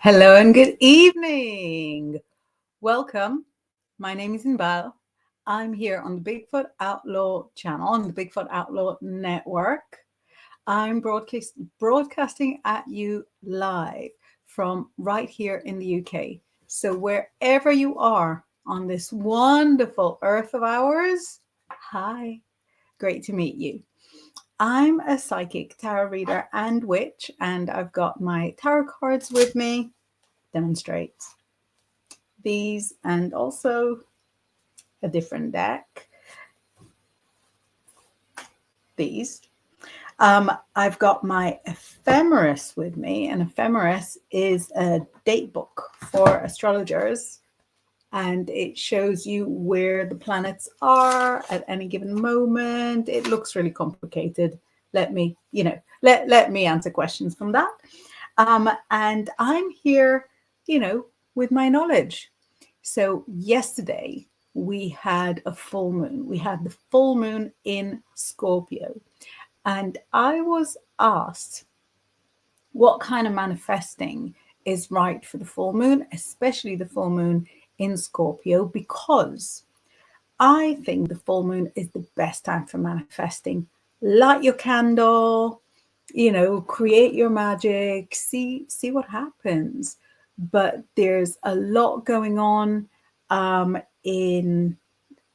Hello and good evening. Welcome. My name is Inbaal. I'm here on the Bigfoot Outlaw channel, on the Bigfoot Outlaw network. I'm broadcasting at you live from right here in the UK. So wherever you are on this wonderful earth of ours, hi, great to meet you. I'm a psychic tarot reader and witch, and I've got my tarot cards with me. Demonstrates these and also a different deck. These. I've got my ephemeris with me, and ephemeris is a date book for astrologers, and it shows you where the planets are at any given moment. It looks really complicated. Let me answer questions from that. And I'm here, with my knowledge. So yesterday we had a full moon. We had the full moon in Scorpio. And I was asked what kind of manifesting is right for the full moon, especially the full moon in Scorpio, because I think the full moon is the best time for manifesting. Light your candle, create your magic, see what happens. But there's a lot going on in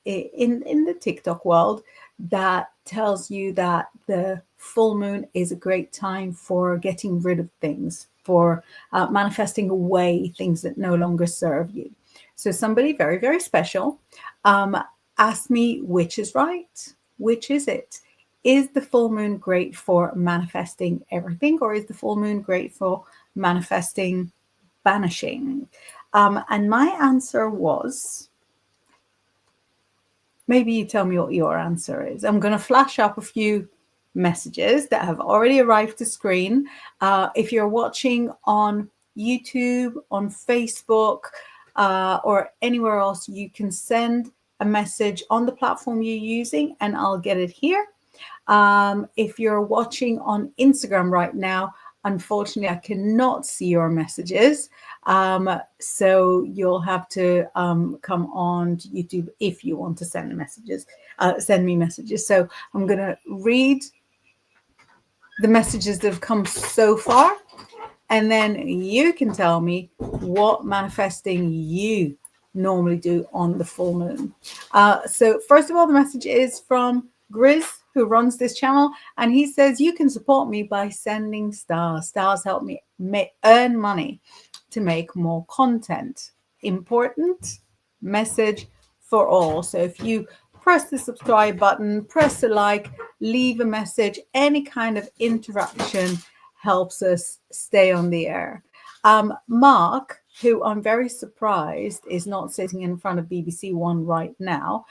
the TikTok world that tells you that the full moon is a great time for getting rid of things, for manifesting away things that no longer serve you. So somebody very, very special asked me, which is right? Which is it? Is the full moon great for manifesting everything, or is the full moon great for manifesting banishing? And my answer was, maybe you tell me what your answer is. I'm going to flash up a few messages that have already arrived to screen. If you're watching on YouTube, on Facebook, or anywhere else, you can send a message on the platform you're using and I'll get it here. If you're watching on Instagram right now, unfortunately, I cannot see your messages. So you'll have to come on to YouTube if you want to send me messages. So I'm going to read the messages that have come so far, and then you can tell me what manifesting you normally do on the full moon. So first of all, the message is from Grizz, who runs this channel, and he says, you can support me by sending stars. Stars help me earn money to make more content. Important message for all. So if you press the subscribe button, press the like, leave a message, any kind of interaction helps us stay on the air. Mark, who I'm very surprised is not sitting in front of BBC One right now,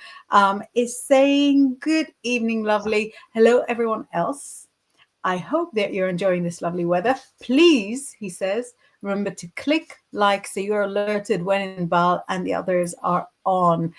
is saying, good evening, lovely. Hello, everyone else. I hope that you're enjoying this lovely weather. Please, he says, remember to click like so you're alerted when Inbaal and the others are on.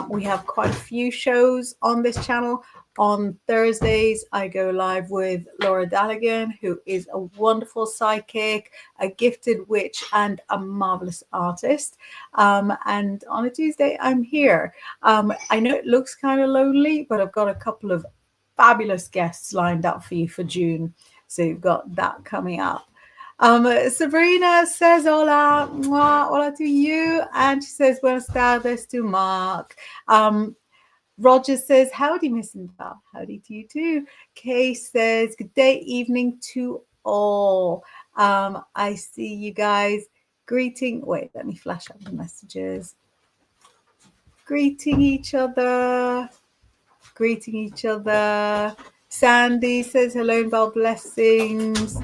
We have quite a few shows on this channel. On Thursdays, I go live with Laura Daligan, who is a wonderful psychic, a gifted witch, and a marvelous artist. And on a Tuesday, I'm here. I know it looks kind of lonely, but I've got a couple of fabulous guests lined up for you for June. So you've got that coming up. Sabrina says hola, hola to you. And she says buenas tardes to Mark. Roger says, howdy, Miss Inbaal. Howdy to you too. Kay says, good day, evening to all. I see you guys greeting. Wait, let me flash up the messages. Greeting each other. Sandy says, hello, Inbaal, blessings.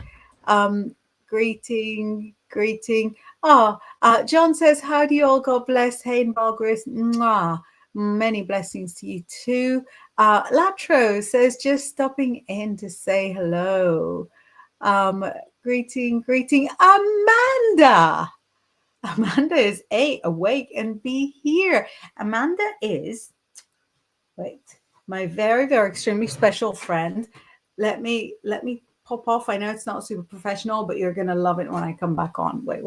Greeting. John says, how do you all? God bless. Hey, Inbaal, grace. Mwah. Many blessings to you too. Latro says, just stopping in to say hello. Greeting. Amanda is A, awake and B, here. Amanda is, my very, very extremely special friend. Let me pop off. I know it's not super professional, but you're going to love it when I come back on. Wait.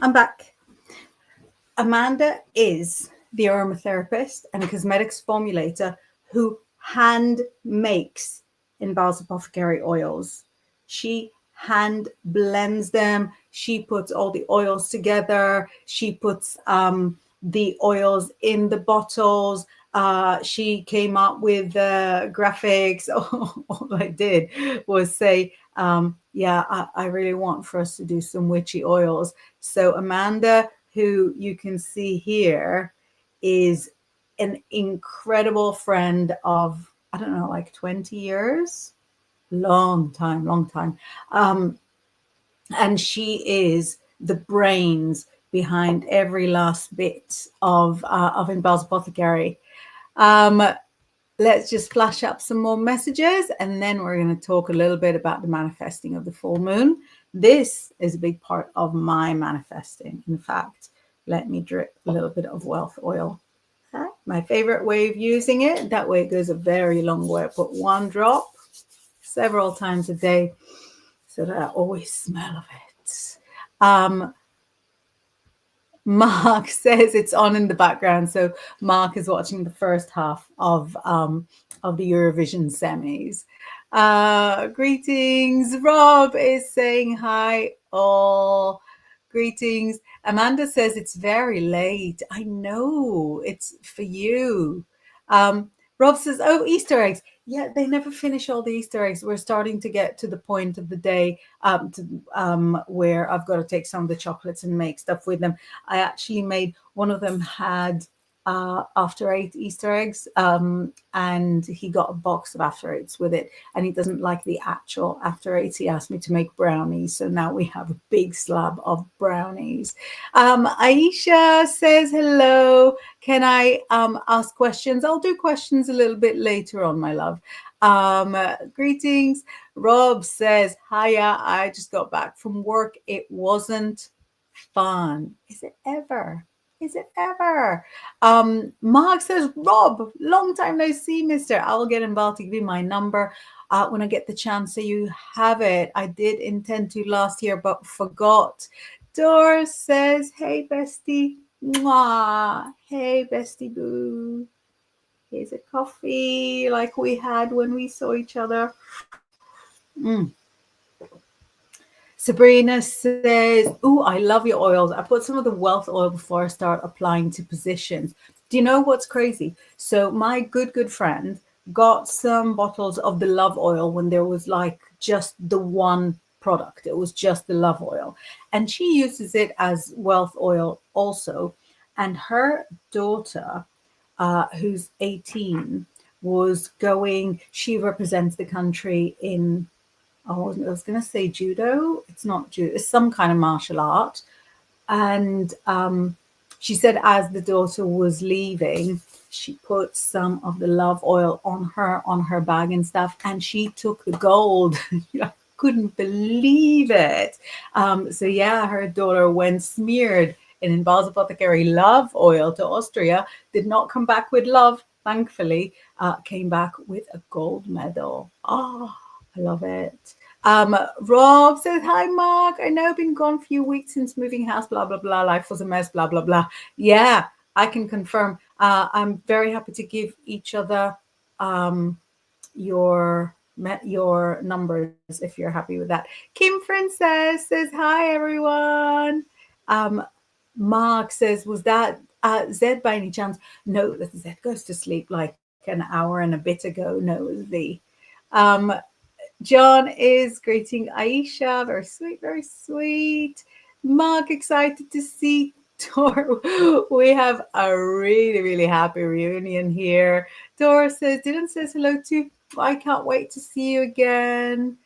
I'm back. Amanda is the aromatherapist and cosmetics formulator who hand makes Inbaal's apothecary oils. She hand blends them. She puts all the oils together. She puts the oils in the bottles. She came up with graphics. All I did was say, yeah, I really want for us to do some witchy oils. So Amanda, who you can see here, is an incredible friend of, I don't know, like 20 years. Long time, long time. And she is the brains behind every last bit of Inbaal's Apothecary. Let's just flash up some more messages, and then we're going to talk a little bit about the manifesting of the full moon. This is a big part of my manifesting. In fact, let me drip a little bit of wealth oil. Okay. My favorite way of using it, that way it goes a very long way. I put one drop several times a day so that I always smell of it. Mark says it's on in the background. So Mark is watching the first half of the Eurovision semis. Greetings. Rob is saying hi all. Greetings. Amanda says it's very late. I know it's for you. Rob says, oh, Easter eggs. Yeah, they never finish all the Easter eggs. We're starting to get to the point of the day where I've got to take some of the chocolates and make stuff with them. I actually made, one of them had after 8 Easter eggs, and he got a box of after 8s with it, and he doesn't like the actual after 8s. He asked me to make brownies, so now we have a big slab of brownies. Aisha says hello. Can I ask questions? I'll do questions a little bit later on, my love. Greetings. Rob says, hiya, I just got back from work. It wasn't fun. Is it ever? Is it ever? Mark says, Rob, long time no see, mister. I will get involved to give you my number when I get the chance, so you have it. I did intend to last year, but forgot. Doris says, hey, bestie. Mwah. Hey, bestie boo. Here's a coffee like we had when we saw each other. Sabrina says, ooh, I love your oils. I put some of the wealth oil before I start applying to positions. Do you know what's crazy? So my good friend got some bottles of the love oil when there was like just the one product. It was just the love oil. And she uses it as wealth oil also. And her daughter, who's 18, was going, she represents the country in, I was going to say judo. It's not judo. It's some kind of martial art. And she said as the daughter was leaving, she put some of the love oil on her bag and stuff. And she took the gold. I couldn't believe it. So yeah, her daughter went smeared in Inbaal's Apothecary love oil to Austria, did not come back with love, thankfully, came back with a gold medal. Oh, I love it. Rob says, hi, Mark. I know I've been gone for a few weeks since moving house, blah, blah, blah. Life was a mess, blah, blah, blah. Yeah, I can confirm. I'm very happy to give each other your numbers if you're happy with that. Kim Princess says, hi, everyone. Mark says, was that Zed by any chance? No, Zed goes to sleep like an hour and a bit ago. No, it was V. John is greeting Aisha. Very sweet, very sweet. Mark, excited to see Tor. We have a really happy reunion here. Tor says, Dylan says hello too. I can't wait to see you again.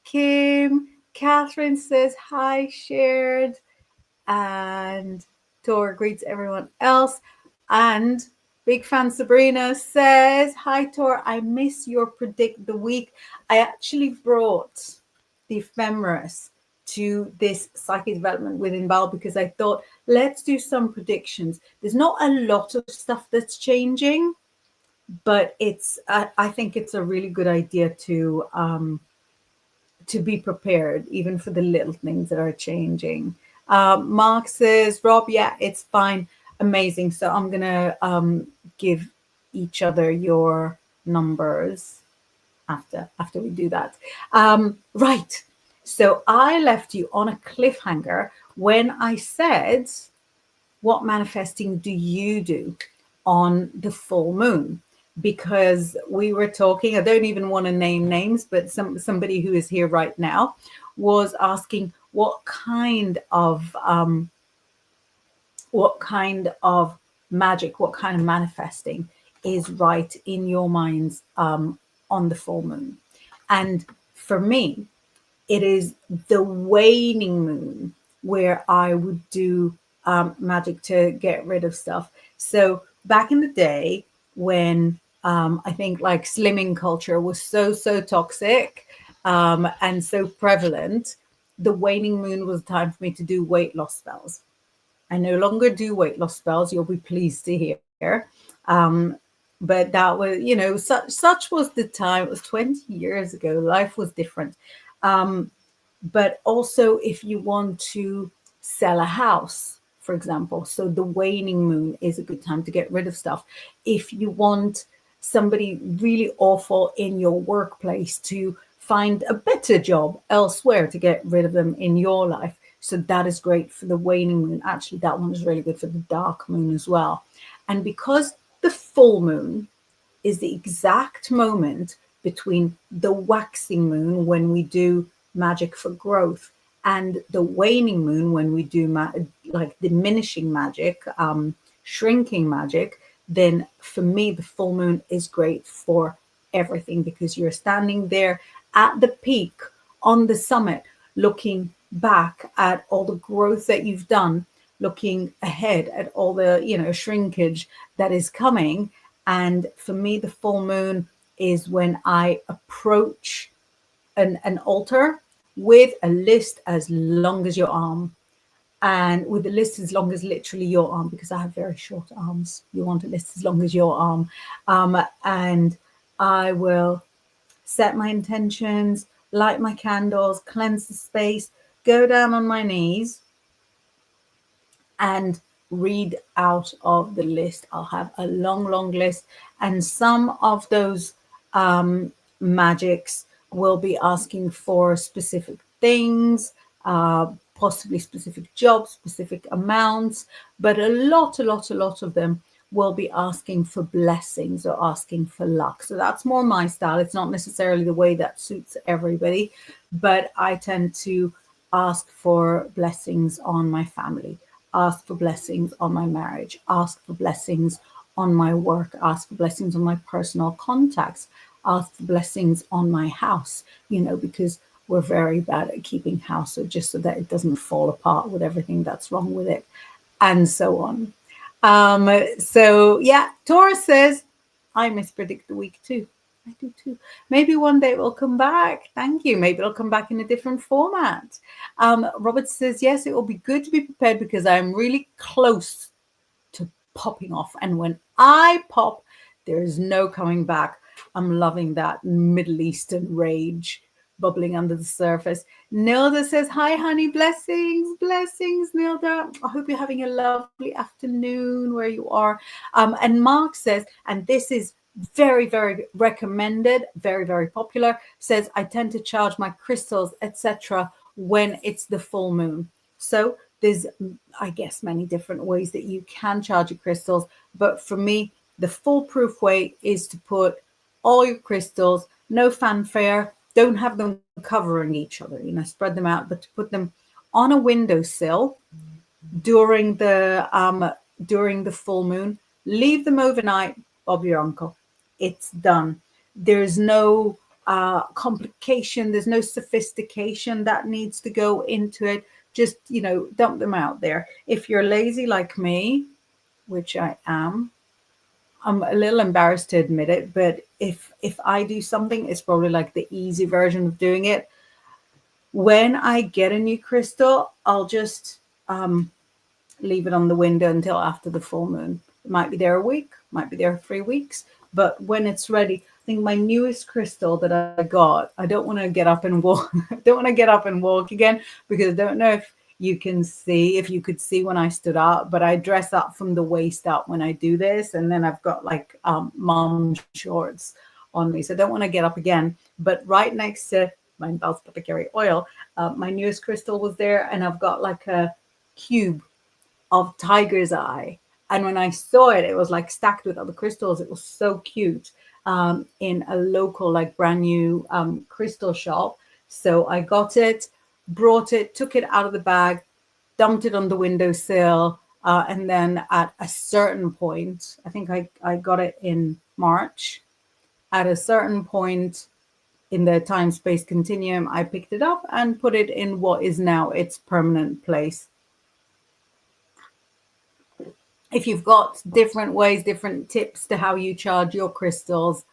Kim, Catherine says hi, shared. And Tor greets everyone else. And big fan Sabrina says, hi, Tor, I miss your Predict the Week. I actually brought the ephemeris to this psychic development with Inbaal because I thought, let's do some predictions. There's not a lot of stuff that's changing, but it's I think it's a really good idea to to be prepared, even for the little things that are changing. Mark says, Rob, yeah, it's fine. Amazing. So I'm going to give each other your numbers after we do that. Right. So I left you on a cliffhanger when I said, what manifesting do you do on the full moon? Because we were talking, I don't even want to name names, but somebody who is here right now was asking what kind of magic, what kind of manifesting is right in your minds on the full moon. And for me, it is the waning moon where I would do magic to get rid of stuff. So back in the day when I think like slimming culture was so toxic and so prevalent, the waning moon was the time for me to do weight loss spells. I no longer do weight loss spells, you'll be pleased to hear. But that was, such was the time. It was 20 years ago. Life was different. But also, if you want to sell a house, for example, so the waning moon is a good time to get rid of stuff. If you want somebody really awful in your workplace to find a better job elsewhere to get rid of them in your life, so that is great for the waning moon. Actually, that one is really good for the dark moon as well. And because the full moon is the exact moment between the waxing moon, when we do magic for growth, and the waning moon, when we do like diminishing magic, shrinking magic, then for me, the full moon is great for everything, because you're standing there at the peak on the summit, looking back at all the growth that you've done, looking ahead at all the shrinkage that is coming. And for me, the full moon is when I approach an altar with a list as long as your arm, and with a list as long as literally your arm, because I have very short arms. You want a list as long as your arm. And I will set my intentions, light my candles, cleanse the space, go down on my knees and read out of the list. I'll have a long list, and some of those magics will be asking for specific things, possibly specific jobs, specific amounts, but a lot of them will be asking for blessings or asking for luck. So that's more my style. It's not necessarily the way that suits everybody, but I tend to ask for blessings on my family, ask for blessings on my marriage, ask for blessings on my work, ask for blessings on my personal contacts, ask for blessings on my house, because we're very bad at keeping house, so just so that it doesn't fall apart with everything that's wrong with it, and so on. So yeah, Taurus says, I mispredict the week too. I do too. Maybe one day it will come back. Thank you. Maybe it'll come back in a different format. Robert says, yes, it will be good to be prepared because I'm really close to popping off. And when I pop, there is no coming back. I'm loving that Middle Eastern rage bubbling under the surface. Nilda says, hi, honey, blessings, Nilda. I hope you're having a lovely afternoon where you are. And Mark says, and this is very recommended, very popular, says, I tend to charge my crystals, etc. when it's the full moon. So there's, I guess, many different ways that you can charge your crystals. But for me, the foolproof way is to put all your crystals, no fanfare, don't have them covering each other, spread them out, but to put them on a windowsill during the full moon, leave them overnight, Bob your uncle. It's done. There's no complication, there's no sophistication that needs to go into it. Just, dump them out there. If you're lazy like me, which I am, I'm a little embarrassed to admit it, but if I do something, it's probably like the easy version of doing it. When I get a new crystal, I'll just leave it on the window until after the full moon. It might be there a week, might be there 3 weeks, but when it's ready, think my newest crystal that I got, I don't want to get up and walk. I don't want to get up and walk again, because I don't know if you can see, if you could see when I stood up, but I dress up from the waist up when I do this. And then I've got like mom shorts on me. So I don't want to get up again. But right next to my Inbaal's Apothecary oil, my newest crystal was there. And I've got like a cube of tiger's eye. And when I saw it, it was like stacked with other crystals. It was so cute, in a local, like brand new crystal shop. So I got it, brought it, took it out of the bag, dumped it on the windowsill. And then at a certain point, I think I got it in March. At a certain point in the time-space continuum, I picked it up and put it in what is now its permanent place. If you've got different ways, different tips to how you charge your crystals,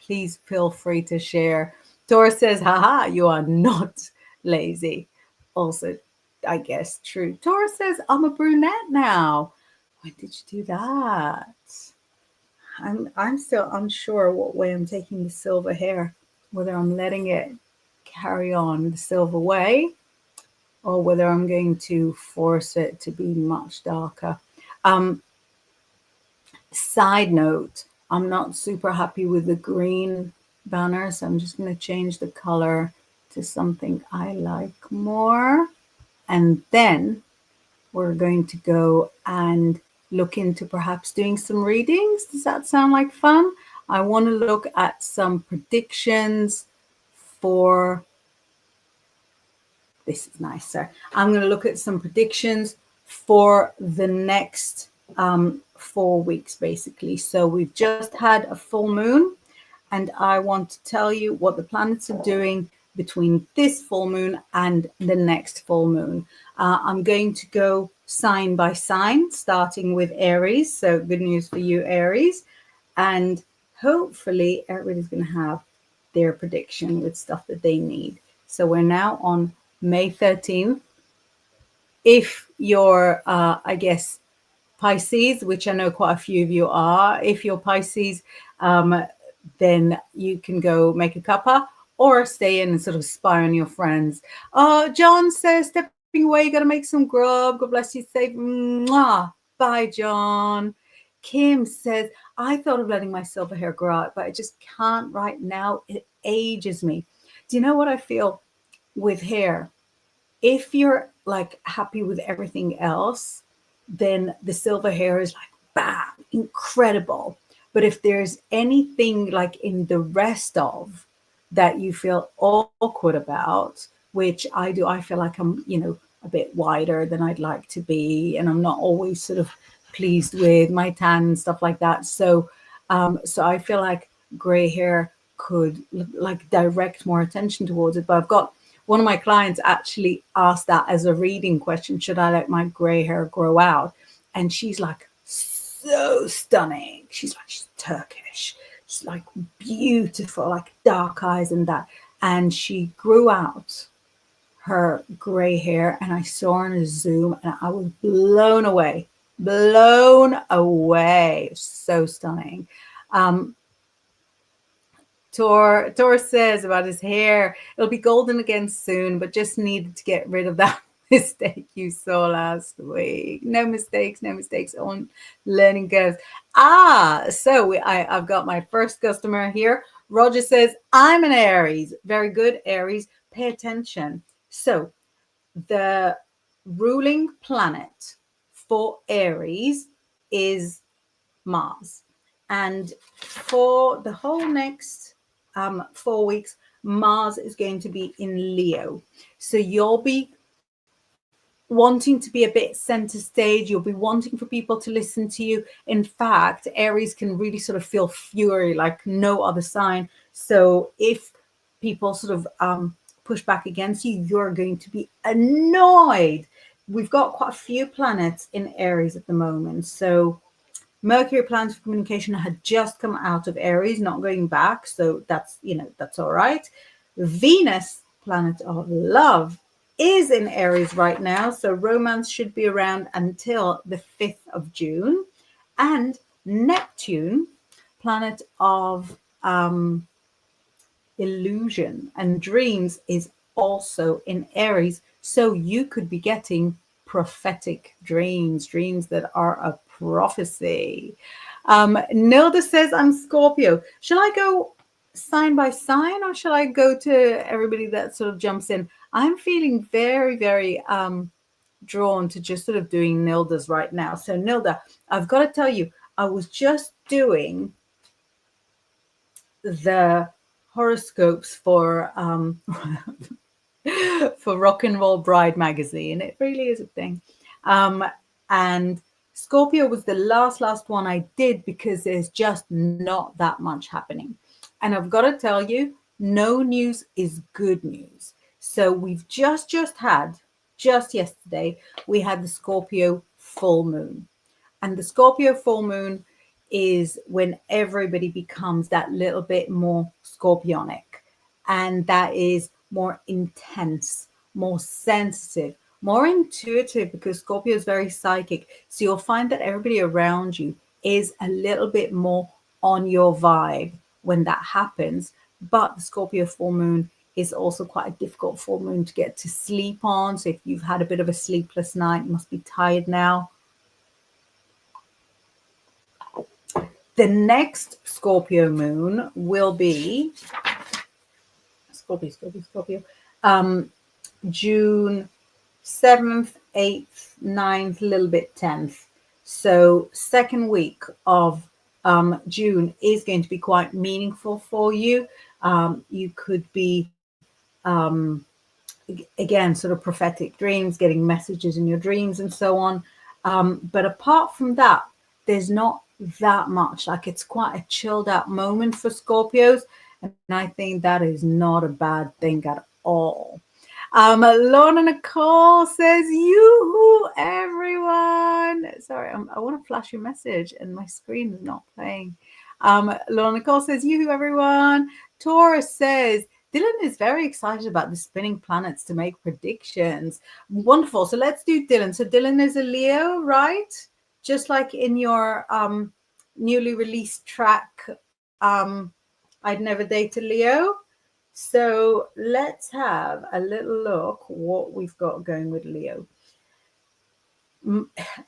please feel free to share. Taurus says, haha, you are not lazy. Also, I guess true. Taurus says, I'm a brunette now. When did you do that? I'm still unsure what way I'm taking the silver hair, whether I'm letting it carry on the silver way or whether I'm going to force it to be much darker. Side note, I'm not super happy with the green banner, so I'm just going to change the color to something I like more. And then we're going to go and look into perhaps doing some readings. Does that sound like fun? I want to look at some predictions for, this is nicer. I'm going to look at some predictions for the next 4 weeks, basically. So we've just had a full moon, and I want to tell you what the planets are doing between this full moon and the next full moon. I'm going to go sign by sign, starting with Aries. So good news for you, Aries. And hopefully everybody's going to have their prediction with stuff that they need. So we're now on May 13th. If you're, I guess, Pisces, which I know quite a few of you are, if you're Pisces, then you can go make a cuppa or stay in and sort of spy on your friends. John says, stepping away, you got to make some grub. God bless you. Safe. Mwah. Bye, John. Kim says, I thought of letting my silver hair grow out, but I just can't right now. It ages me. Do you know what I feel with hair? If you're like happy with everything else, then the silver hair is like, bam, incredible. But if there's anything like in the rest of that you feel awkward about, which I do, I feel like I'm, a bit wider than I'd like to be. And I'm not always sort of pleased with my tan and stuff like that. So I feel like gray hair could like direct more attention towards it. But I've got one of my clients actually asked that as a reading question, should I let my gray hair grow out? And she's like, so stunning. She's Turkish. She's like beautiful, like dark eyes and that. And she grew out her gray hair and I saw her in a Zoom and I was blown away. So stunning. Tor says about his hair, it'll be golden again soon, but just needed to get rid of that mistake you saw last week. No mistakes on learning curves. So I've got my first customer here. Roger says, I'm an Aries. Very good, Aries. Pay attention. So the ruling planet for Aries is Mars. And for the whole next 4 weeks, Mars is going to be in Leo. So you'll be wanting to be a bit center stage. You'll be wanting for people to listen to you. In fact, Aries can really sort of feel fury like no other sign. So if people sort of push back against you, you're going to be annoyed. We've got quite a few planets in Aries at the moment. So Mercury, planet of communication, had just come out of Aries, not going back. So that's all right. Venus, planet of love, is in Aries right now. So romance should be around until the 5th of June. And Neptune, planet of illusion, and dreams is also in Aries. So you could be getting prophetic dreams, dreams that are a prophecy. Nilda says, I'm Scorpio. Shall I go sign by sign, or shall I go to everybody that sort of jumps in? I'm feeling very, very drawn to just sort of doing Nilda's right now. So Nilda, I've got to tell you, I was just doing the horoscopes for for Rock and Roll Bride magazine. It really is a thing. And Scorpio was the last one I did because there's just not that much happening. And I've got to tell you, no news is good news. So we've just yesterday, we had the Scorpio full moon. And the Scorpio full moon is when everybody becomes that little bit more scorpionic. And that is more intense, more sensitive, more intuitive, because Scorpio is very psychic. So you'll find that everybody around you is a little bit more on your vibe when that happens. But the Scorpio full moon is also quite a difficult full moon to get to sleep on. So if you've had a bit of a sleepless night, you must be tired now. The next Scorpio moon will be Scorpio, June 7th, 8th, 9th, a little bit 10th. So second week of June is going to be quite meaningful for you. You could be, again, sort of prophetic dreams, getting messages in your dreams and so on. But apart from that, there's not that much. Like, it's quite a chilled out moment for Scorpios. And I think that is not a bad thing at all. Lorna Nicole says, yoo-hoo, everyone. Sorry, I want to flash your message and my screen is not playing. Lorna Nicole says, yoo-hoo, everyone. Taurus says, Dylan is very excited about the spinning planets to make predictions. Wonderful. So let's do Dylan. So Dylan is a Leo, right? Just like in your newly released track, I'd Never Date a Leo. So let's have a little look what we've got going with Leo.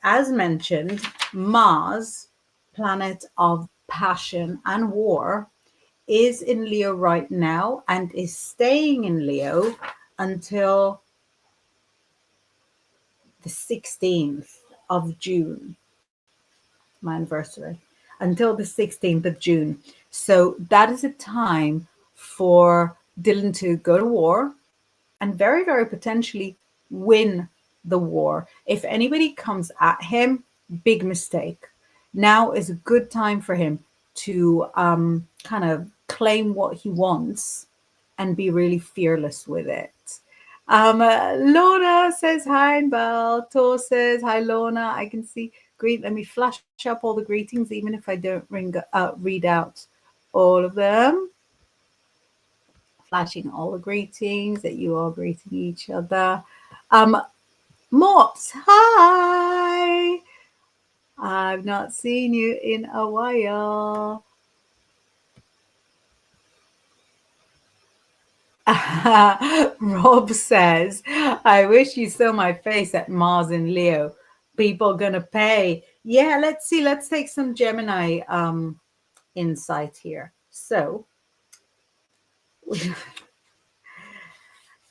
As mentioned, Mars, planet of passion and war, is in Leo right now and is staying in Leo until the 16th of June, my anniversary, until the 16th of June. So that is a time for Dylan to go to war and very, very potentially win the war. If anybody comes at him, big mistake. Now is a good time for him to kind of claim what he wants and be really fearless with it. Lorna says hi, Inbaal. Tor says hi, Lorna. I can see. Great. Let me flash up all the greetings, even if I don't read out all of them. Flashing all the greetings that you are greeting each other. Mops, hi. I've not seen you in a while. Rob says, I wish you saw my face at Mars and Leo. People gonna pay. Yeah, let's see. Let's take some Gemini insight here. So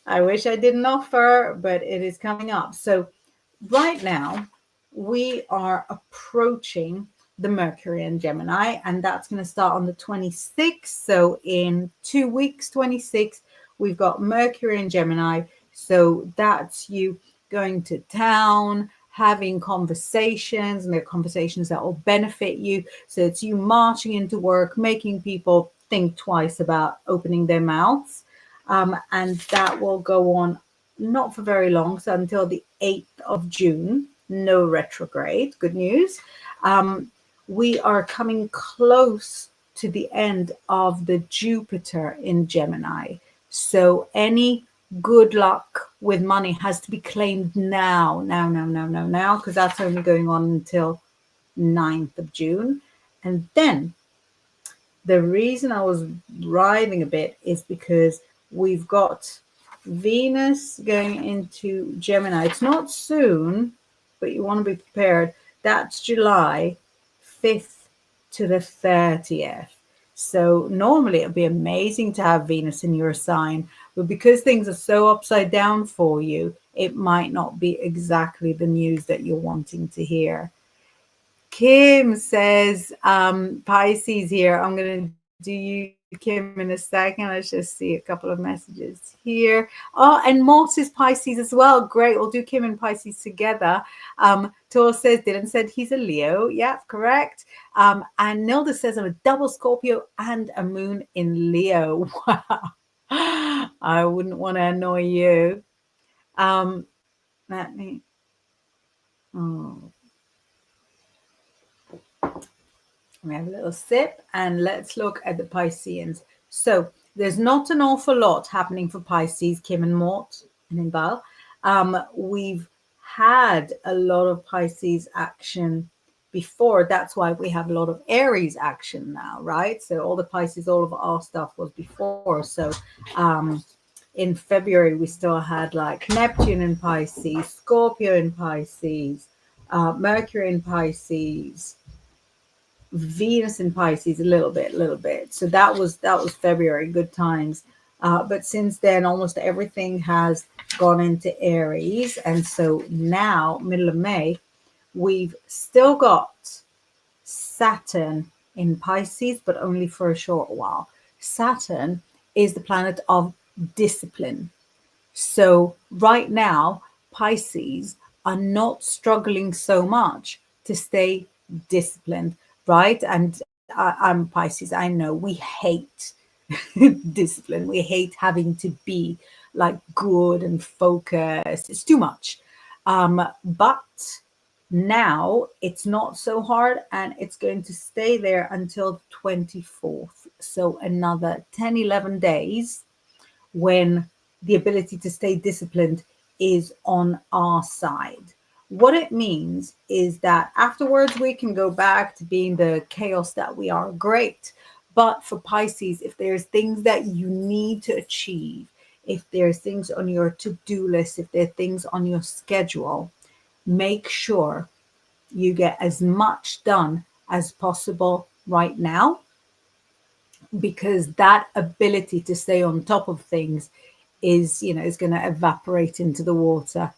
I wish I didn't offer, but it is coming up. So right now we are approaching the Mercury in Gemini, and that's going to start on the 26th. So in 2 weeks, 26, we've got Mercury in Gemini. So that's you going to town, having conversations, and they're conversations that will benefit you. So it's you marching into work, making people think twice about opening their mouths. And that will go on not for very long, so until the 8th of June. No retrograde. Good news. We are coming close to the end of the Jupiter in Gemini. So any good luck with money has to be claimed now, because that's only going on until 9th of June. And then The reason I was writhing a bit is because we've got Venus going into Gemini. It's not soon, but you want to be prepared. That's July 5th to the 30th. So normally it would be amazing to have Venus in your sign, but because things are so upside down for you, it might not be exactly the news that you're wanting to hear. Kim says, Pisces here. I'm going to do you, Kim, in a second. Let's just see a couple of messages here. Oh, and Mort is Pisces as well. Great. We'll do Kim and Pisces together. Tor says, Dylan said he's a Leo. Yeah, correct. And Nilda says, I'm a double Scorpio and a moon in Leo. Wow. I wouldn't want to annoy you. Let me. Oh. We have a little sip and let's look at the Pisceans. So there's not an awful lot happening for Pisces, Kim and Mort and Inbaal. We've had a lot of Pisces action before. That's why we have a lot of Aries action now, right? So all the Pisces, all of our stuff was before. So in February, we still had like Neptune in Pisces, Scorpio in Pisces, Mercury in Pisces, Venus in Pisces a little bit. So that was February, good times. But since then, almost everything has gone into Aries. And so now, middle of May, we've still got Saturn in Pisces, but only for a short while. Saturn is the planet of discipline. So right now, Pisces are not struggling so much to stay disciplined, right? And I'm Pisces. I know we hate discipline. We hate having to be like good and focused. It's too much. But now it's not so hard and it's going to stay there until the 24th. So another 10, 11 days when the ability to stay disciplined is on our side. What it means is that afterwards we can go back to being the chaos that we are. Great. But for Pisces, if there's things that you need to achieve, if there's things on your to-do list, if there are things on your schedule, make sure you get as much done as possible right now, because that ability to stay on top of things is, is going to evaporate into the water.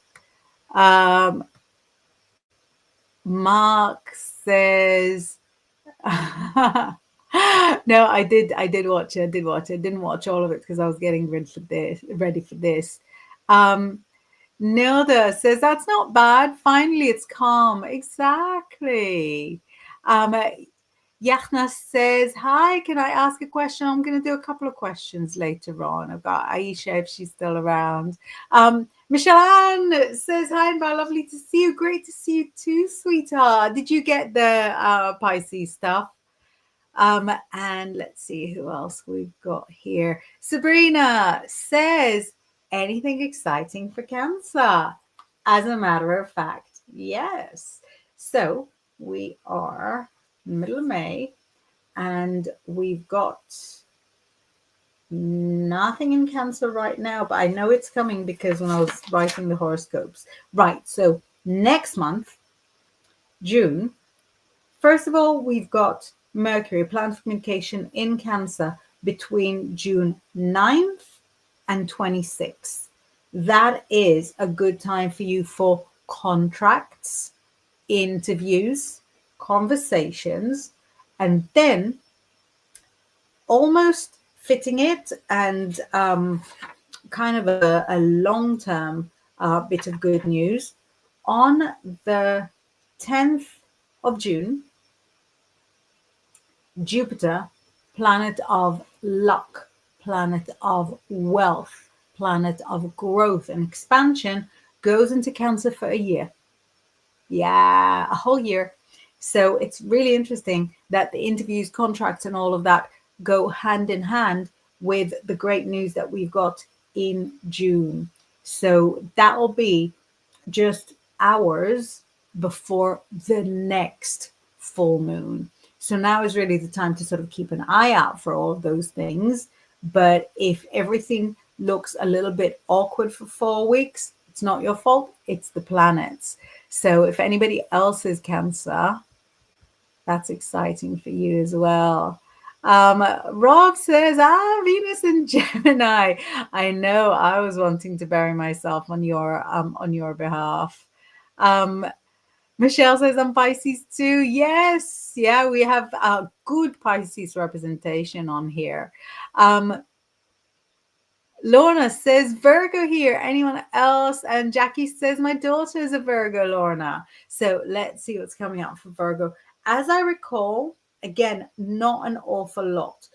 Mark says, no, I did watch it. I didn't watch all of it because I was getting ready for this. Nilda says, that's not bad. Finally, it's calm. Exactly. Yachna says, hi, can I ask a question? I'm going to do a couple of questions later on. I've got Aisha if she's still around. Michelle Ann says, hi, Inbaal, lovely to see you. Great to see you too, sweetheart. Did you get the Pisces stuff? And let's see who else we've got here. Sabrina says, anything exciting for Cancer? As a matter of fact, yes. So we are middle of May and we've got nothing in Cancer right now, but I know it's coming because when I was writing the horoscopes. Right, so next month, June, first of all, we've got Mercury, planet of communication in Cancer between June 9th and 26th. That is a good time for you for contracts, interviews, conversations, and then almost fitting it and kind of a long-term bit of good news. On the 10th of June, Jupiter, planet of luck, planet of wealth, planet of growth and expansion, goes into Cancer for a year. Yeah, a whole year. So it's really interesting that the interviews, contracts, and all of that go hand in hand with the great news that we've got in June. So that'll be just hours before the next full moon. So now is really the time to sort of keep an eye out for all of those things. But if everything looks a little bit awkward for 4 weeks, it's not your fault, it's the planets. So if anybody else is Cancer, that's exciting for you as well. Rob says, Venus in Gemini. I know, I was wanting to bury myself on your behalf. Michelle says, I'm Pisces too. Yes, yeah, we have a good Pisces representation on here. Lorna says Virgo here. Anyone else? And Jackie says my daughter is a Virgo, Lorna. So let's see what's coming up for Virgo. As I recall, again, not an awful lot.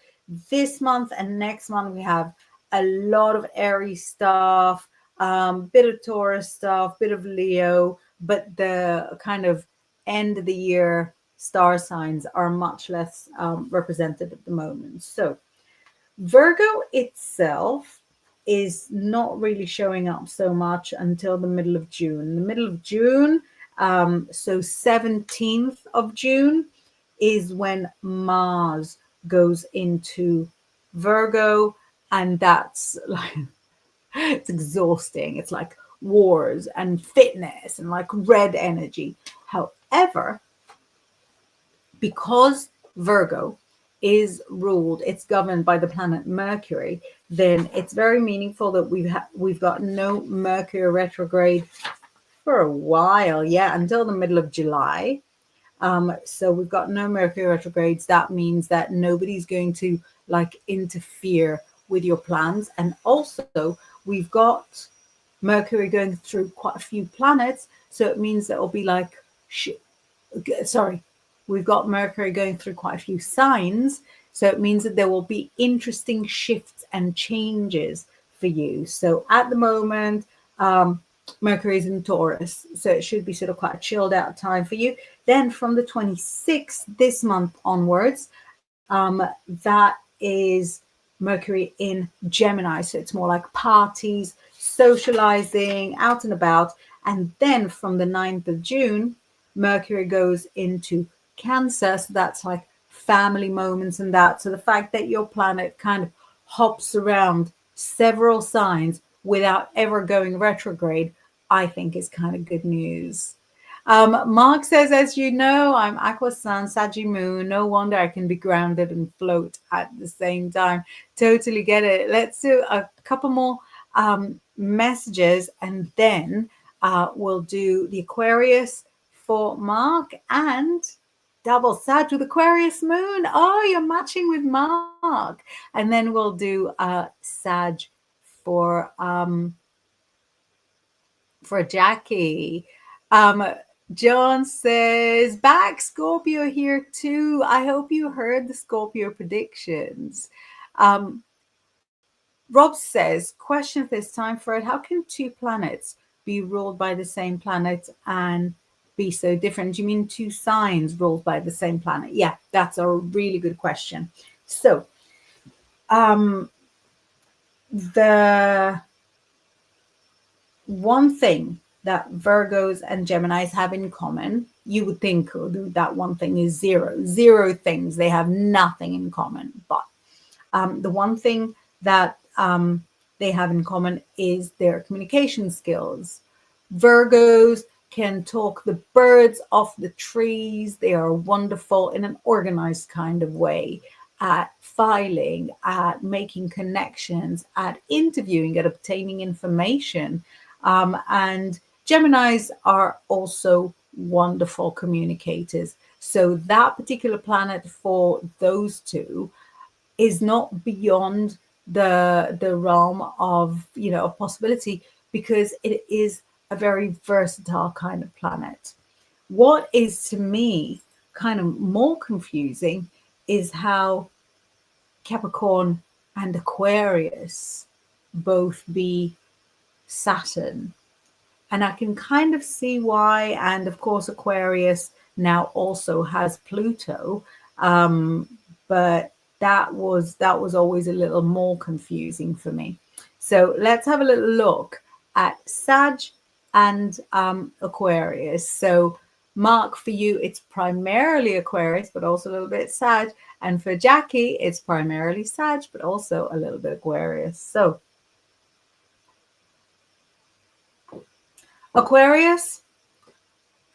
This month and next month we have a lot of Aries stuff, bit of Taurus stuff, bit of Leo, but the kind of end of the year star signs are much less represented at the moment. So Virgo itself is not really showing up so much until the middle of June. The middle of June, so 17th of June, is when Mars goes into Virgo, and that's like, it's exhausting. It's like wars and fitness and like red energy. However, because Virgo is ruled, it's governed by the planet Mercury, then it's very meaningful that we've got no Mercury retrograde for a while, until the middle of July. So we've got no Mercury retrogrades. That means that nobody's going to like interfere with your plans. And also we've got Mercury going through quite a few planets. So it means that it'll be like, we've got Mercury going through quite a few signs. So it means that there will be interesting shifts and changes for you. So at the moment, Mercury is in Taurus. So it should be sort of quite a chilled out time for you. Then from the 26th this month onwards, that is Mercury in Gemini. So it's more like parties, socializing, out and about. And then from the 9th of June, Mercury goes into Cancer, so that's like family moments and that. So the fact that your planet kind of hops around several signs without ever going retrograde, I think is kind of good news. Mark says, as you know, I'm Aqua Sun, Saggy Moon. No wonder I can be grounded and float at the same time. Totally get it. Let's do a couple more messages, and then we'll do the Aquarius for Mark and double Sag with Aquarius moon. Oh, you're matching with Mark. And then we'll do Sag for Jackie. John says, back Scorpio here too. I hope you heard the Scorpio predictions. Rob says, question this time for it. How can two planets be ruled by the same planet and be so different? Do you mean two signs ruled by the same planet? Yeah, that's a really good question. So the one thing that Virgos and Geminis have in common, you would think that one thing is zero things. They have nothing in common. But the one thing that they have in common is their communication skills. Virgos can talk the birds off the trees. They are wonderful in an organized kind of way at filing, at making connections, at interviewing, at obtaining information. And Geminis are also wonderful communicators. So that particular planet for those two is not beyond the realm of, a possibility, because it is a very versatile kind of planet. What is to me kind of more confusing is how Capricorn and Aquarius both be Saturn. And I can kind of see why. And of course, Aquarius now also has Pluto. But that was always a little more confusing for me. So let's have a little look at Sag and Aquarius. So Mark, for you, it's primarily Aquarius, but also a little bit Sag. And for Jackie, it's primarily Sag, but also a little bit Aquarius. So Aquarius,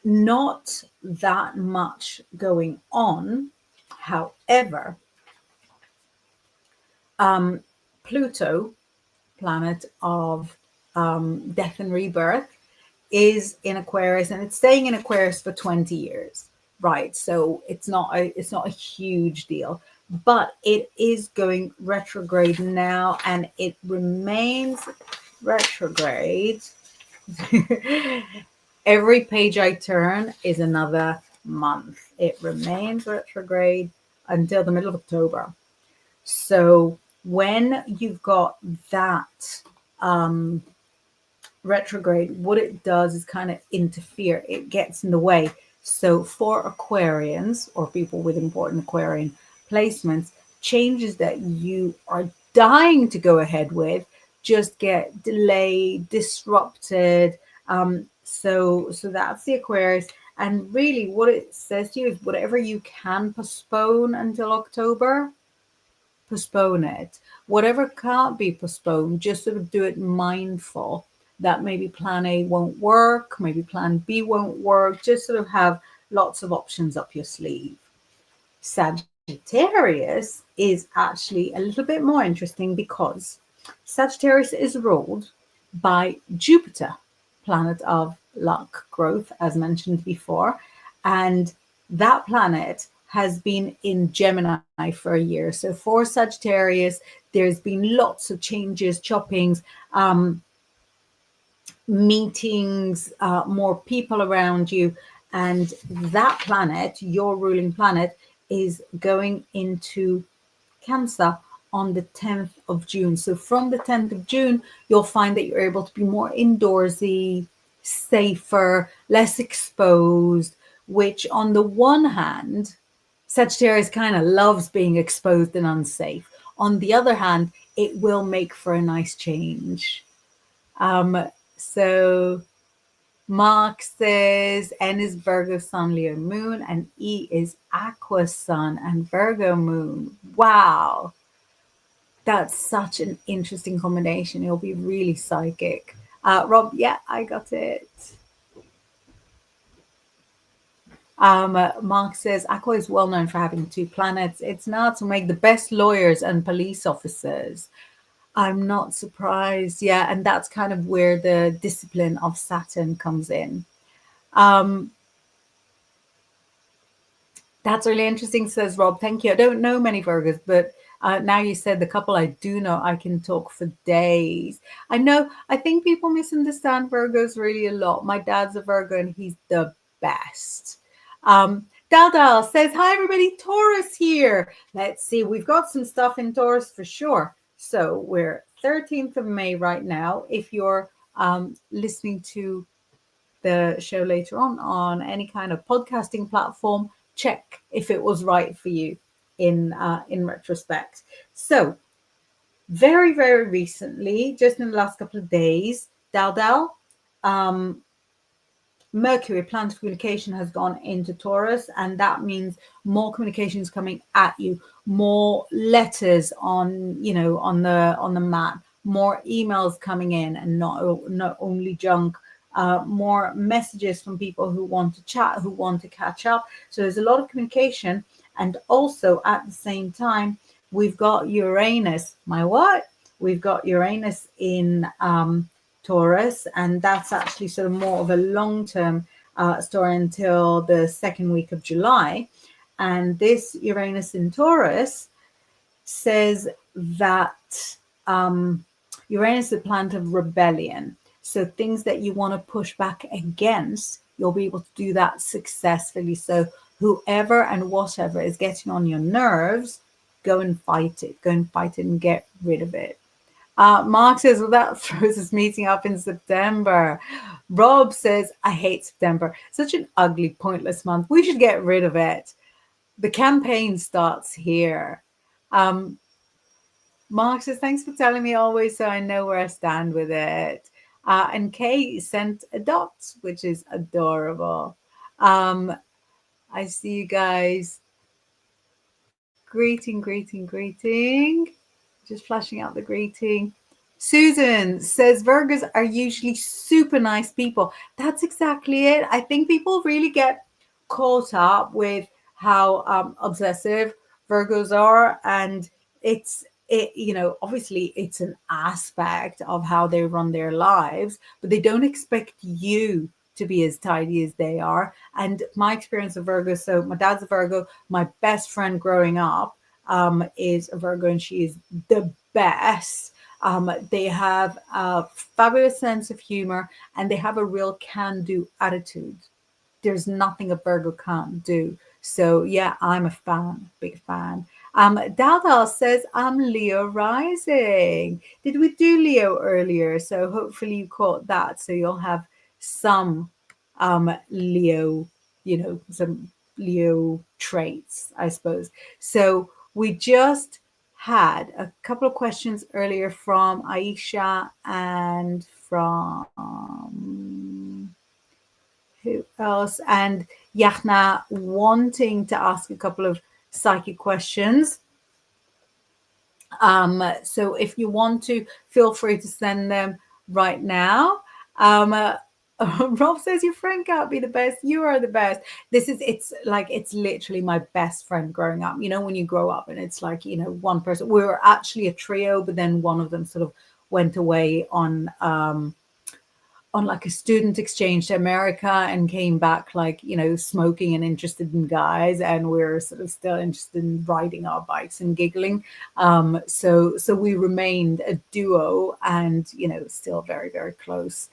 not that much going on. However, Pluto, planet of death and rebirth, is in Aquarius, and it's staying in Aquarius for 20 years, right? So it's not a huge deal, but it is going retrograde now, and it remains retrograde. Every page I turn is another month. It remains retrograde until the middle of October. So when you've got that retrograde, what it does is kind of interfere. It gets in the way. So for Aquarians or people with important Aquarian placements, changes that you are dying to go ahead with just get delayed, disrupted. So that's the Aquarius. And really what it says to you is whatever you can postpone until October, postpone it. Whatever can't be postponed, just sort of do it mindful that maybe plan A won't work, maybe plan B won't work. Just sort of have lots of options up your sleeve. Sagittarius is actually a little bit more interesting because Sagittarius is ruled by Jupiter, planet of luck, growth, as mentioned before. And that planet has been in Gemini for a year. So for Sagittarius, there's been lots of changes, choppings, meetings, more people around you. And that planet, your ruling planet, is going into Cancer on the 10th of June. So from the 10th of June, you'll find that you're able to be more indoorsy, safer, less exposed, which on the one hand, Sagittarius kind of loves being exposed and unsafe. On the other hand, it will make for a nice change. So Mark says N is Virgo Sun, Leo Moon, and E is Aqua Sun and Virgo Moon. Wow. That's such an interesting combination. It'll be really psychic. Rob, yeah, I got it. Mark says Aqua is well known for having two planets. It's not to make the best lawyers and police officers. I'm not surprised. Yeah, and that's kind of where the discipline of Saturn comes in. That's really interesting, says Rob. Thank you. I don't know many Virgos, but now you said the couple I do know, I can talk for days. I think people misunderstand Virgos really a lot. My dad's a Virgo and he's the best. Dal says, hi, everybody. Taurus here. Let's see. We've got some stuff in Taurus for sure. So we're 13th of May right now. If you're listening to the show later on any kind of podcasting platform, check if it was right for you in retrospect. So very, very recently, just in the last couple of days, Dal, Mercury, planet of communication, has gone into Taurus, and that means more communications coming at you, more letters on the mat, more emails coming in, and not only junk. More messages from people who want to chat, who want to catch up. So there's a lot of communication. And also at the same time, we've got Uranus. My what? We've got Uranus in Taurus, and that's actually sort of more of a long-term story until the second week of July. And this Uranus in Taurus says that Uranus is a planet of rebellion. So things that you want to push back against, you'll be able to do that successfully. So whoever and whatever is getting on your nerves, go and fight it. Go and fight it and get rid of it. Mark says, well, that throws us meeting up in September. Rob says, I hate September. Such an ugly, pointless month. We should get rid of it. The campaign starts here. Mark says, thanks for telling me always so I know where I stand with it. And Kay sent a dot, which is adorable. Um, I see you guys. Greeting, greeting, greeting. Just flashing out the greeting. Susan says Virgos are usually super nice people. That's exactly it. I think people really get caught up with how obsessive Virgos are, and obviously it's an aspect of how they run their lives, but they don't expect you to be as tidy as they are. And my experience of Virgo, so my dad's a Virgo, my best friend growing up is a Virgo, and she is the best. They have a fabulous sense of humor, and they have a real can-do attitude. There's nothing a Virgo can't do. So yeah, I'm a fan, big fan. Dal says I'm Leo rising. Did we do Leo earlier? So hopefully you caught that. So you'll have some Leo, some Leo traits, I suppose. So we just had a couple of questions earlier from Aisha and from who else? And Yachna wanting to ask a couple of psychic questions. So if you want to, feel free to send them right now. Rob says your friend can't be the best. You are the best. It's literally my best friend growing up. You know, when you grow up and it's like, one person, we were actually a trio, but then one of them sort of went away on like a student exchange to America and came back like, smoking and interested in guys. And we're sort of still interested in riding our bikes and giggling. So we remained a duo and, still very, very close.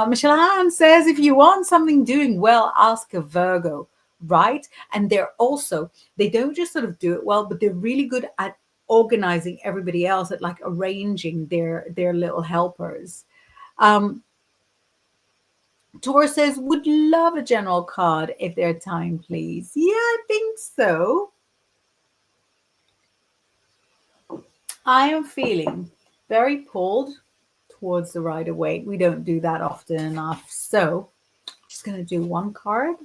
Michelle Ann says, if you want something doing well, ask a Virgo, right? And they don't just sort of do it well, but they're really good at organizing everybody else, at like arranging their little helpers. Tor says, would love a general card if there's time, please. Yeah, I think so. I am feeling very pulled towards the Rider-Waite. We don't do that often enough. So I'm just going to do one card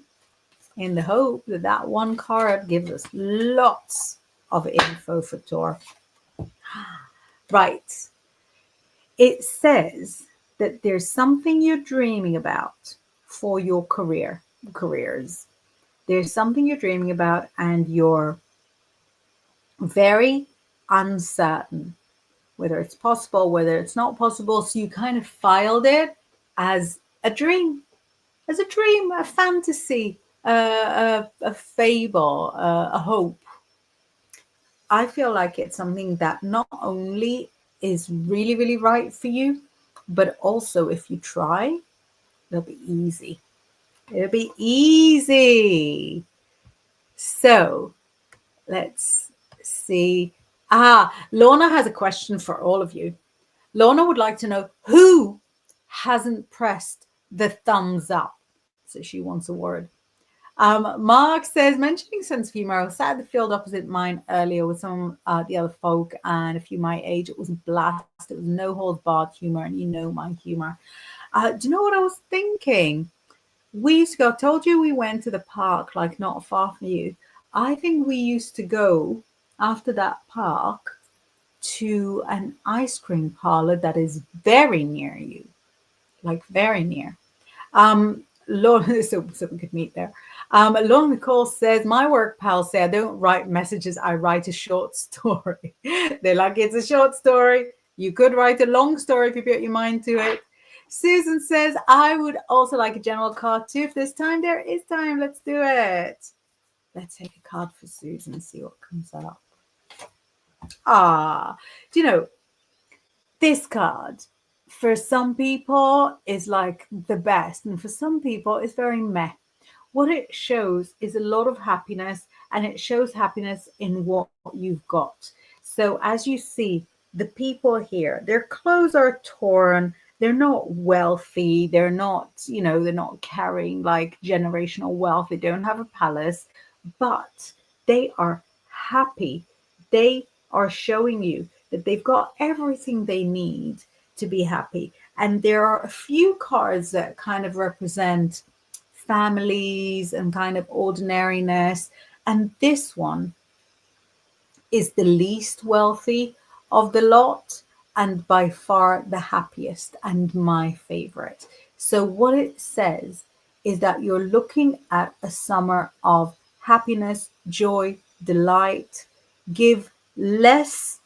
in the hope that that one card gives us lots of info for Tor. Right. It says that there's something you're dreaming about for your careers. There's something you're dreaming about and you're very uncertain whether it's possible, whether it's not possible. So you kind of filed it as a dream, a fantasy, a fable, a hope. I feel like it's something that not only is really, really right for you, but also if you try, it'll be easy. It'll be easy. So let's see. Lorna has a question for all of you. Lorna would like to know who hasn't pressed the thumbs up. So she wants a word. Mark says, mentioning sense of humor, I was sat at the field opposite mine earlier with some the other folk and a few my age. It was a blast. It was no holds barred humor, and you know my humor. Do you know what I was thinking? We used to go, I told you we went to the park, like not far from you. I think we used to go after that park to an ice cream parlor that is very near you, like very near. Lauren, so we could meet there. Lauren Nicole says, my work pals say I don't write messages, I write a short story. They're like, it's a short story. You could write a long story if you put your mind to it. Susan says, I would also like a general card too. If there's time, there is time. Let's do it. Let's take a card for Susan and see what comes up. Do you know, this card for some people is like the best, and for some people it's very meh. What it shows is a lot of happiness, and it shows happiness in what you've got. So as you see, the people here, their clothes are torn. They're not wealthy. They're not, they're not carrying like generational wealth. They don't have a palace, but they are happy. They are showing you that they've got everything they need to be happy. And there are a few cards that kind of represent families and kind of ordinariness. And this one is the least wealthy of the lot and by far the happiest and my favorite. So, what it says is that you're looking at a summer of happiness, joy, delight. Give less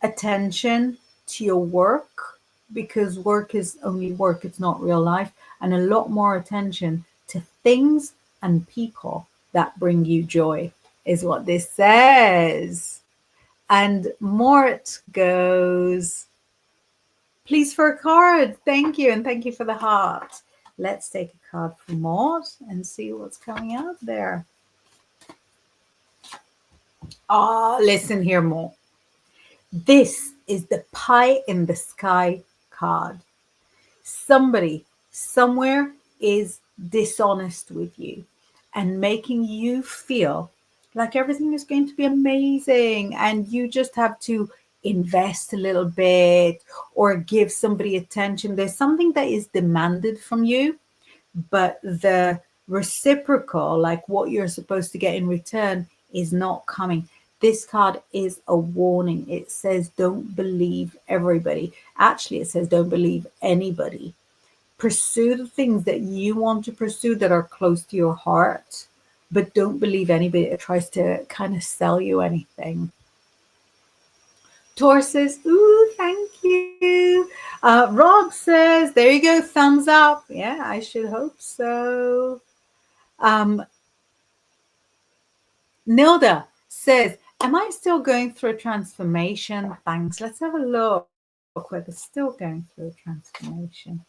attention to your work because work is only work, it's not real life, and a lot more attention to things and people that bring you joy, is what this says. And Mort goes, please for a card. Thank you. And thank you for the heart. Let's take a card from Mort and see what's coming out there. Listen here, Mort. This is the pie in the sky card. Somebody somewhere is dishonest with you and making you feel like everything is going to be amazing and you just have to invest a little bit or give somebody attention. There's something that is demanded from you, but the reciprocal, like what you're supposed to get in return, is not coming. This card is a warning. It says don't believe everybody. Actually, it says don't believe anybody. Pursue the things that you want to pursue that are close to your heart, but don't believe anybody that tries to kind of sell you anything. Tor says, ooh, thank you. Rob says, there you go, thumbs up. Yeah, I should hope so. Nilda says, am I still going through a transformation? Thanks. Let's have a look whether it's still going through a transformation.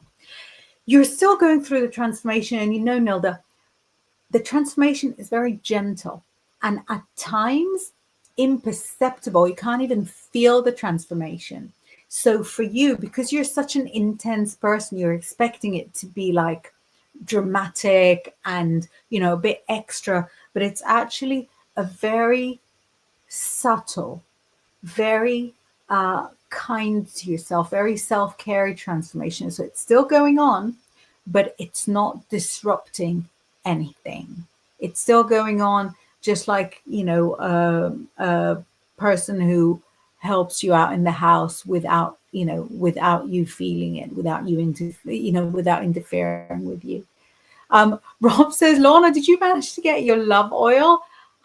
You're still going through the transformation, and you know, Nilda, the transformation is very gentle and at times imperceptible. You can't even feel the transformation. So for you, because you're such an intense person, you're expecting it to be like dramatic and, you know, a bit extra, but it's actually a very subtle, very kind to yourself, very self-care transformation. So it's still going on, but it's not disrupting anything. It's still going on, just like, you know, a person who helps you out in the house without, you know, without you feeling it, without you without interfering with you. Rob says, Lorna, did you manage to get your love oil?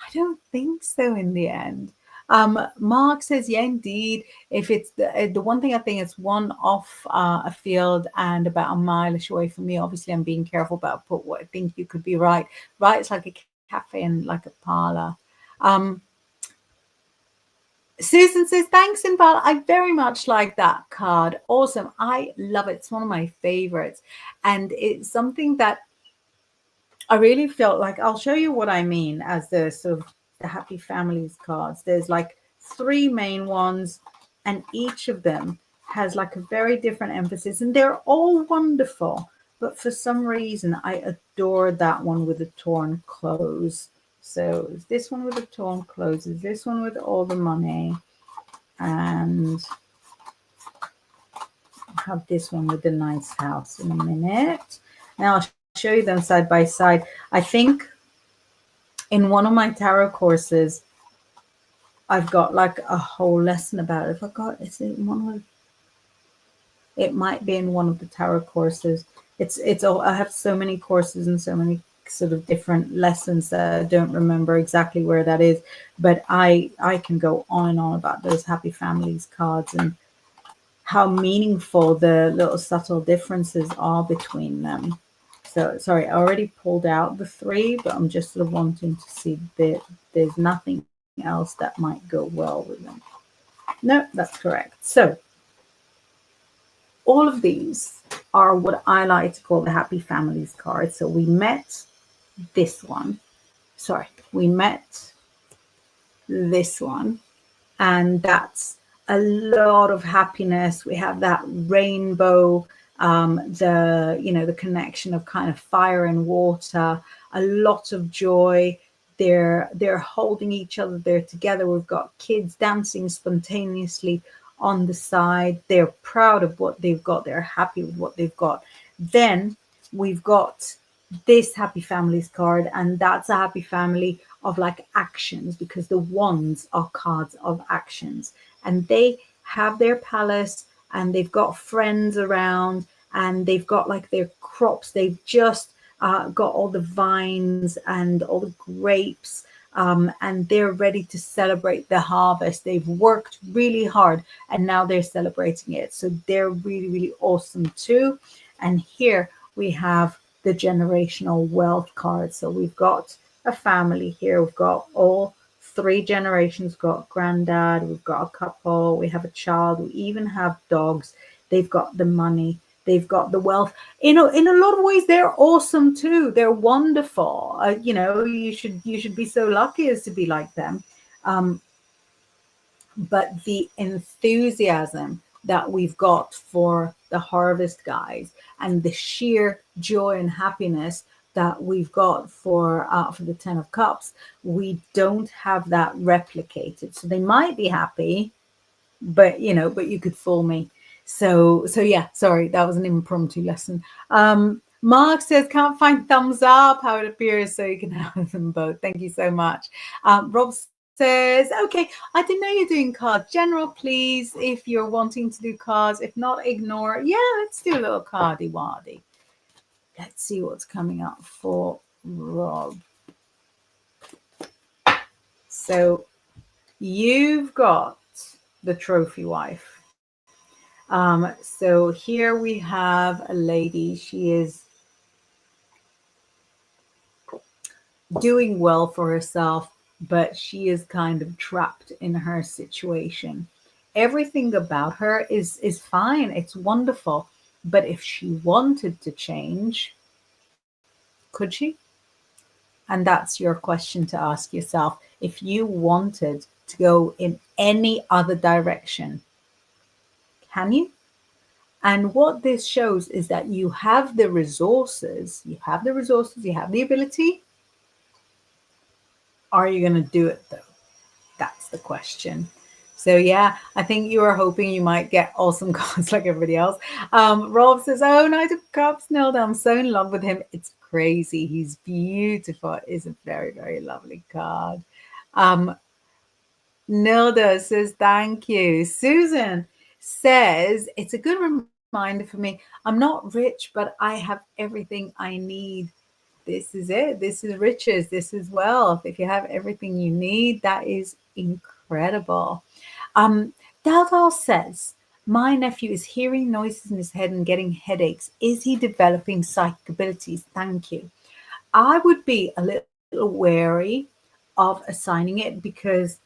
I don't think so in the end. Mark says, yeah, indeed. If it's the one thing, I think it's one off a field and about a mile away from me. Obviously, I'm being careful about what I think you could be right. Right, it's like a cafe and like a parlor. Susan says, thanks, Inbaal. I very much like that card. Awesome. I love it. It's one of my favorites. And it's something that I really felt like, I'll show you what I mean as the sort of the Happy Families cards. There's like 3 main ones, and each of them has like a very different emphasis, and they're all wonderful. But for some reason, I adore that one with the torn clothes. So is this one with the torn clothes? Is this one with all the money? And I have this one with the nice house in a minute. Now I'll show you them side by side. I think in one of my tarot courses, I've got like a whole lesson about it. Is it one of, it might be in one of the tarot courses. It's all, I have so many courses and so many sort of different lessons that I don't remember exactly where that is, but I can go on and on about those Happy Families cards and how meaningful the little subtle differences are between them. So sorry, I already pulled out the 3, but I'm just sort of wanting to see that there's nothing else that might go well with them. No, that's correct. So all of these are what I like to call the Happy Families cards. So we met this one. Sorry, we met this one, and that's a lot of happiness. We have that rainbow, the connection of kind of fire and water, a lot of joy. They're holding each other, they're together. We've got kids dancing spontaneously on the side. They're proud of what they've got, they're happy with what they've got. Then we've got this happy families card, and that's a happy family of like actions, because the wands are cards of actions, and they have their palace and they've got friends around and they've got like their crops. They've just got all the vines and all the grapes, and they're ready to celebrate the harvest. They've worked really hard and now they're celebrating it. So they're really, really awesome too. And here we have the generational wealth card. So we've got a family here. We've got all three generations. We've got granddad, we've got a couple, we have a child, we even have dogs. They've got the money, they've got the wealth. You know, in a lot of ways, they're awesome too. They're wonderful. You know, you should be so lucky as to be like them. Um, but the enthusiasm that we've got for the harvest guys and the sheer joy and happiness that we've got for the 10 of cups, we don't have that replicated. So they might be happy, but you know, but you could fool me. So yeah, sorry, that was an impromptu lesson. Mark says, can't find thumbs up, how it appears, so you can have them both. Thank you so much. Rob says, okay, I didn't know you're doing cards. General, please, if you're wanting to do cards. If not, ignore. Yeah, let's do a little cardy waddy. Let's see what's coming up for Rob. So you've got the trophy wife. So here we have a lady. She is doing well for herself, but she is kind of trapped in her situation. Everything about her is fine. It's wonderful. But if she wanted to change, could she? And that's your question to ask yourself. If you wanted to go in any other direction, can you? And what this shows is that you have the resources, you have the resources, you have the ability. Are you going to do it though? That's the question. So yeah, I think you were hoping you might get awesome cards like everybody else. Rob says, oh, Knight of Cups, Nilda, I'm so in love with him. It's crazy. He's beautiful. It's a very, very lovely card. Nilda says, thank you. Susan says, it's a good reminder for me. I'm not rich, but I have everything I need. This is it. This is riches. This is wealth. If you have everything you need, that is incredible. Daldal says, my nephew is hearing noises in his head and getting headaches. Is he developing psychic abilities? Thank you. I would be a little wary of assigning it, because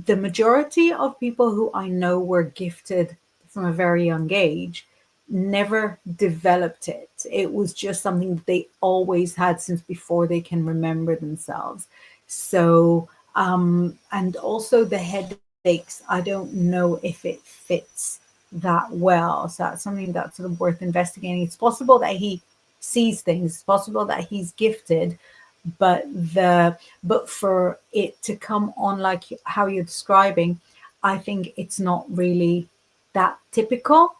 the majority of people who I know were gifted from a very young age never developed it. It was just something that they always had since before they can remember themselves. So, and also the headaches, I don't know if it fits that well. So that's something that's sort of worth investigating. It's possible that he sees things, it's possible that he's gifted, but for it to come on like how you're describing, I think it's not really that typical.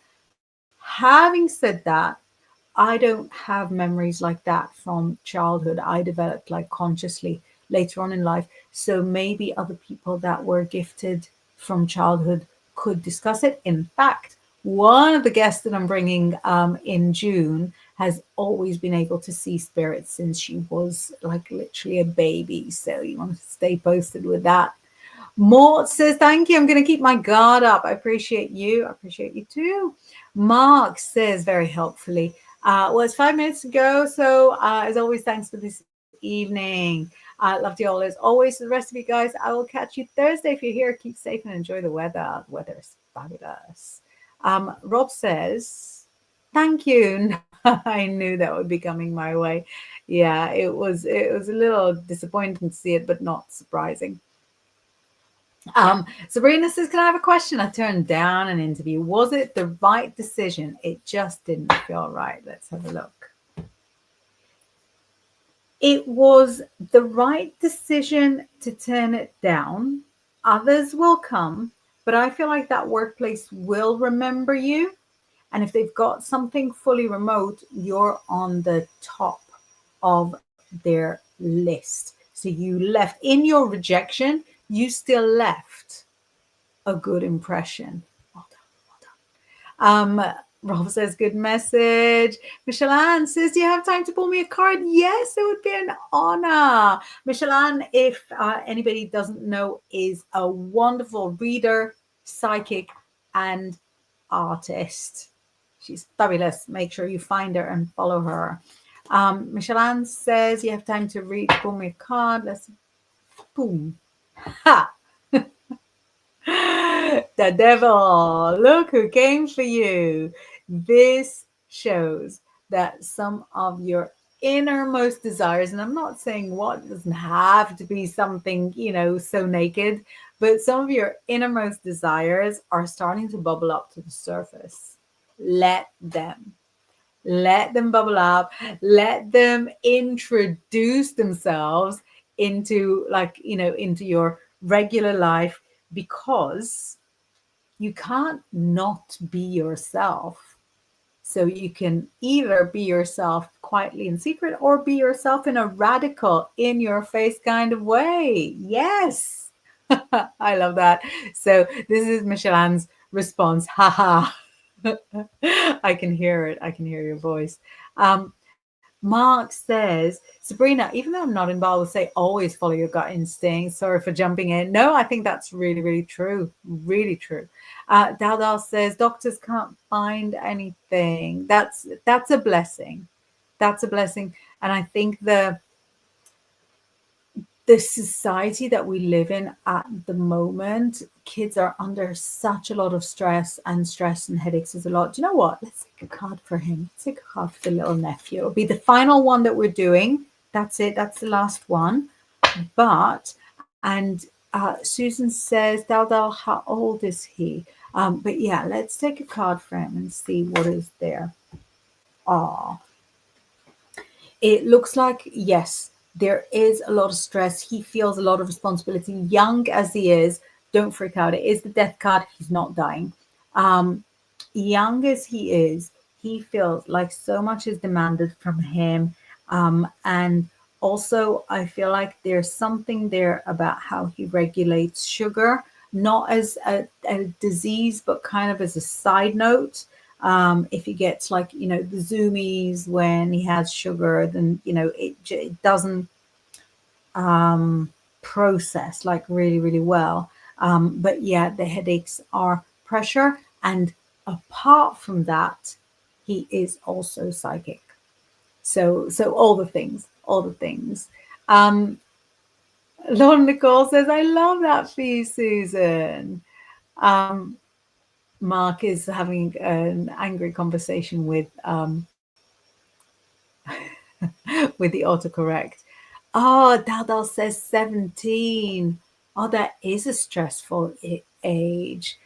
Having said that, I don't have memories like that from childhood. I developed like consciously later on in life. So maybe other people that were gifted from childhood could discuss it. In fact, one of the guests that I'm bringing in June has always been able to see spirits since she was like literally a baby. So you want to stay posted with that. Mort says, thank you. I'm going to keep my guard up. I appreciate you. I appreciate you too. Mark says very helpfully, well, it's 5 minutes to go. So as always, thanks for this evening. Love to you all as always. For the rest of you guys, I will catch you Thursday. If you're here, keep safe and enjoy the weather. The weather is fabulous. Rob says, thank you. I knew that would be coming my way. Yeah, it was a little disappointing to see it, but not surprising. Sabrina says, can I have a question? I turned down an interview. Was it the right decision? It just didn't feel right. Let's have a look. It was the right decision to turn it down. Others will come, but I feel like that workplace will remember you. And if they've got something fully remote, you're on the top of their list. So you left in your rejection, you still left a good impression. Well done, well done. Rob says, good message. Michelle Ann says, do you have time to pull me a card? Yes, it would be an honor. Michelle Ann, if anybody doesn't know, is a wonderful reader, psychic, and artist. She's fabulous. Make sure you find her and follow her. Michelle Ann says, you have time to read, pull me a card. Let's, boom. Ha! The devil, look who came for you. This shows that some of your innermost desires, and I'm not saying what, doesn't have to be something, so naked, but some of your innermost desires are starting to bubble up to the surface. Let them bubble up, let them introduce themselves into into your regular life, because you can't not be yourself. So you can either be yourself quietly in secret, or be yourself in a radical, in your face kind of way. Yes. I love that. So this is Michelle Ann's response. Haha. I can hear it. I can hear your voice. Mark says, Sabrina, even though I'm not Inbaal, will say always follow your gut instinct. Sorry for jumping in. No, I think that's really, really true. Really true. Daldal says, doctors can't find anything. That's a blessing. That's a blessing. And I think the society that we live in at the moment, kids are under such a lot of stress and headaches is a lot. Do you know what? Let's take a card for him. Let's take a card for the little nephew. It'll be the final one that we're doing. That's it. That's the last one. Susan says, Daldal, how old is he? But yeah, let's take a card for him and see what is there. It looks like, yes, there is a lot of stress. He feels a lot of responsibility. Young as he is, don't freak out. It is the death card. He's not dying. Young as he is, he feels like so much is demanded from him. And also, I feel like there's something there about how he regulates sugar, not as a disease, but kind of as a side note. If he gets the zoomies when he has sugar, then it doesn't process really, really well. But yeah, the headaches are pressure, and apart from that, he is also psychic. So all the things. Lauren Nicole says, I love that for you, Susan. Mark is having an angry conversation with with the autocorrect. Oh, Daldal says 17. Oh, that is a stressful age.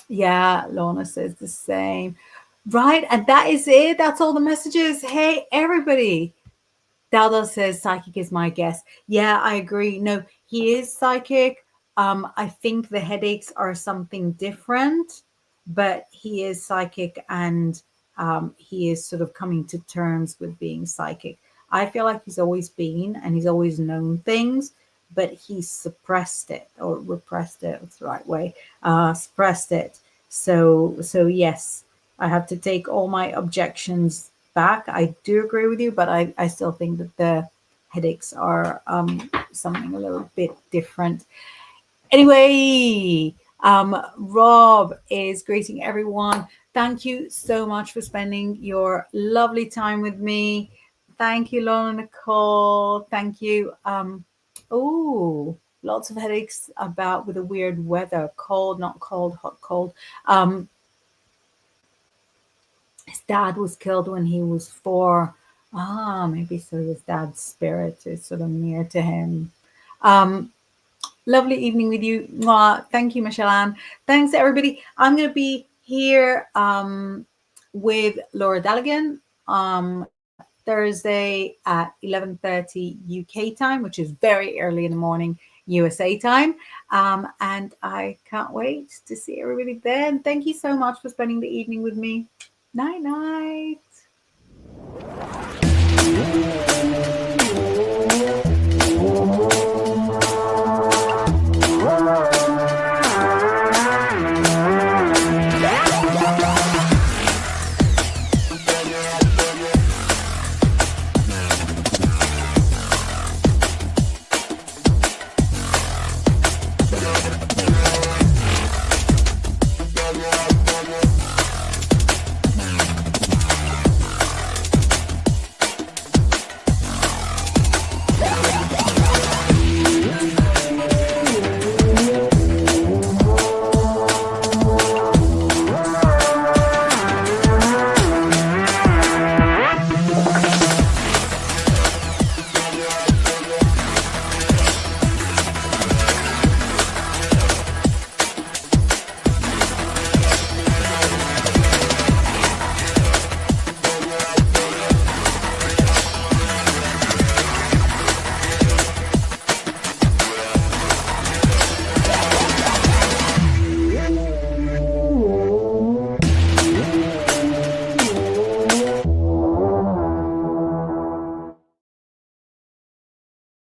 Yeah, Lorna says the same. Right, and that is it. That's all the messages. Hey, everybody. Daldal says psychic is my guess. Yeah, I agree. No, he is psychic. I think the headaches are something different, but he is psychic, and he is sort of coming to terms with being psychic. I feel like he's always been, and he's always known things, but he suppressed it or repressed it. That's the right way. Suppressed it. So yes, I have to take all my objections back. I do agree with you, but I still think that the headaches are something a little bit different. Anyway, Rob is greeting everyone. Thank you so much for spending your lovely time with me. Thank you, Lorna Nicole. Thank you. Lots of headaches about with the weird weather. Cold, not cold, hot, cold. His dad was killed when he was 4. Maybe so his dad's spirit is sort of near to him. Lovely evening with you. Mwah. Thank you, Michelle Ann. Thanks, everybody. I'm going to be here with Laura Daligan Thursday at 11:30 UK time, which is very early in the morning USA time. And I can't wait to see everybody then. Thank you so much for spending the evening with me. Night, night.